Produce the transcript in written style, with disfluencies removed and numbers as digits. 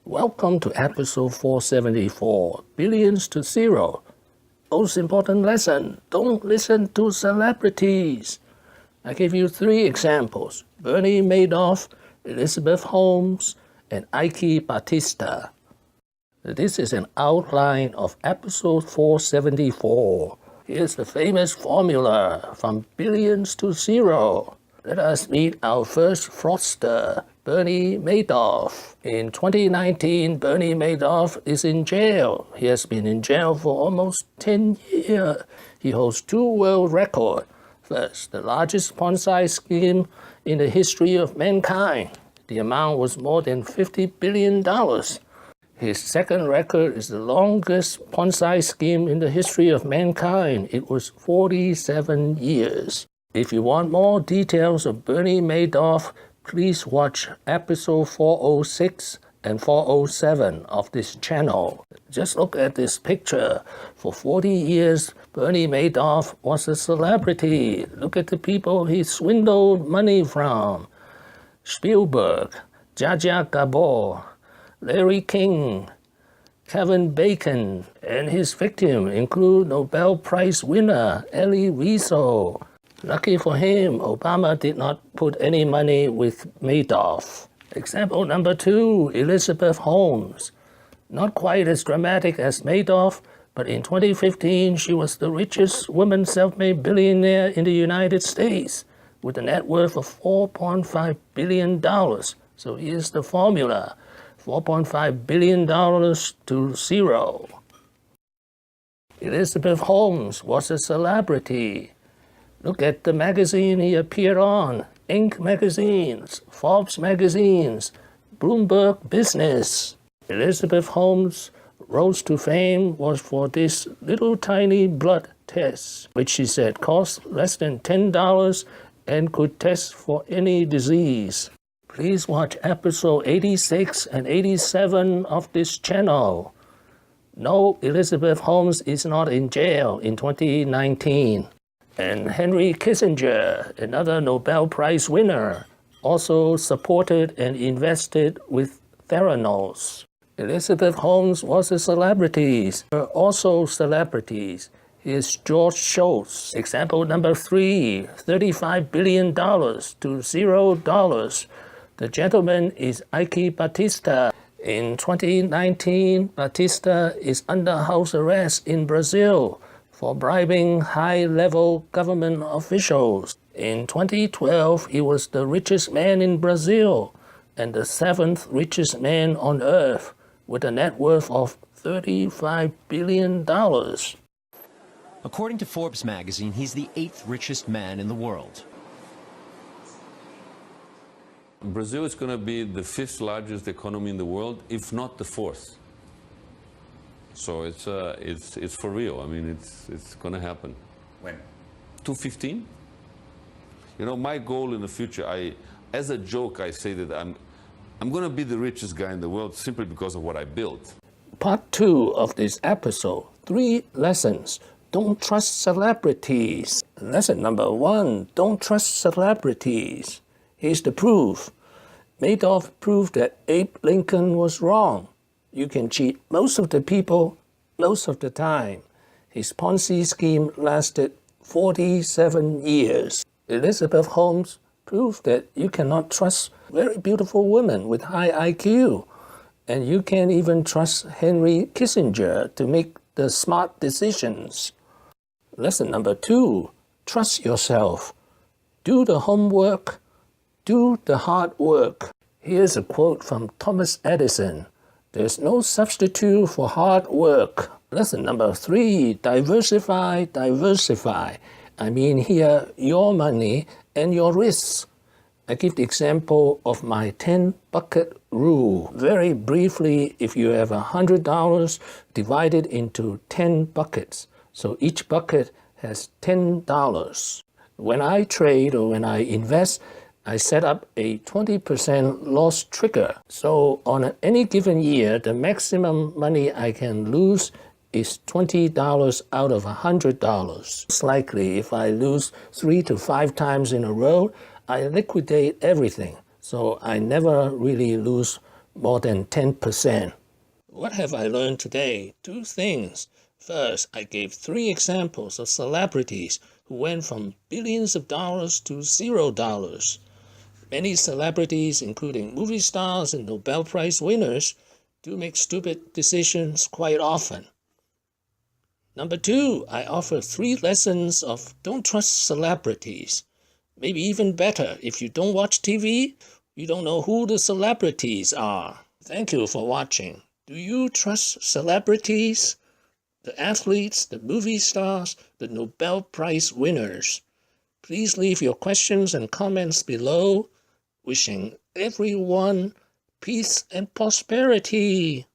Welcome to episode 474, Billions to Zero. Most important lesson, don't listen to celebrities. I give you 3 examples, Bernie Madoff, Elizabeth Holmes, and Eike Batist. This is an outline of episode 474. Here's the famous formula from billions to zero. Let us meet our first fraudster, Bernie Madoff. In 2019, Bernie Madoff is in jail. He has been in jail for almost 10 years. He holds 2 world records. First, the largest Ponzi scheme in the history of mankind. The amount was more than $50 billion. His second record is the longest Ponzi scheme in the history of mankind. It was 47 years. If you want more details of Bernie Madoff, please watch episode 406 and 407 of this channel. Just look at this picture. For 40 years, Bernie Madoff was a celebrity. Look at the people he swindled money from. Spielberg, Jar Jar Gabor, Larry King, Kevin Bacon, and his victim include Nobel Prize winner Elie Weassel. Lucky for him, Obama did not put any money with Madoff. Example number 2, Elizabeth Holmes. Not quite as dramatic as Madoff, but in 2015 she was the richest woman self-made billionaire in the United States with a net worth of $4.5 billion. So here's the formula, $4.5 billion to zero. Elizabeth Holmes was a celebrity. Look at the magazine he appeared on, Inc. magazines, Forbes magazines, Bloomberg Business. Elizabeth Holmes' rose to fame was for this little tiny blood test, which she said cost less than $10 and could test for any disease. Please watch episode 86 and 87 of this channel. No, Elizabeth Holmes is not in jail in 2019. And Henry Kissinger, another Nobel Prize winner, also supported and invested with Theranos. Elizabeth Holmes was a celebrity. Also celebrities. Here's George Shultz. Example number 3, $35 billion to $0. The gentleman is Eike Batist. In 2019, Batista is under house arrest in Brazil for bribing high-level government officials. In 2012, he was the richest man in Brazil and the 7th richest man on earth with a net worth of $35 billion. According to Forbes magazine, he's the 8th richest man in the world. Brazil is going to be the 5th largest economy in the world, if not the 4th. So it's for real. I mean, it's going to happen. When? 2015. You know, my goal in the future, as a joke, I say that I'm going to be the richest guy in the world simply because of what I built. Part 2 of this episode, 3 lessons. Don't trust celebrities. Lesson number 1, don't trust celebrities. Here's the proof. Madoff proved that Abe Lincoln was wrong. You can cheat most of the people, most of the time. His Ponzi scheme lasted 47 years. Elizabeth Holmes proved that you cannot trust very beautiful women with high IQ. And you can't even trust Henry Kissinger to make the smart decisions. Lesson number 2, trust yourself. Do the homework. Do the hard work. Here's a quote from Thomas Edison. There's no substitute for hard work. Lesson number 3, diversify, diversify. I mean here, your money and your risks. I give the example of my 10-bucket rule. Very briefly, if you have $100, divide it into 10 buckets. So each bucket has $10. When I trade or when I invest, I set up a 20% loss trigger. So on any given year, the maximum money I can lose is $20 out of $100. It's likely if I lose 3 to 5 times in a row, I liquidate everything. So I never really lose more than 10%. What have I learned today? 2 things. First, I gave 3 examples of celebrities who went from billions of dollars to $0. Many celebrities, including movie stars and Nobel Prize winners, do make stupid decisions quite often. Number 2, I offer 3 lessons of don't trust celebrities. Maybe even better, if you don't watch TV, you don't know who the celebrities are. Thank you for watching. Do you trust celebrities? The athletes, the movie stars, the Nobel Prize winners? Please leave your questions and comments below. Wishing everyone peace and prosperity.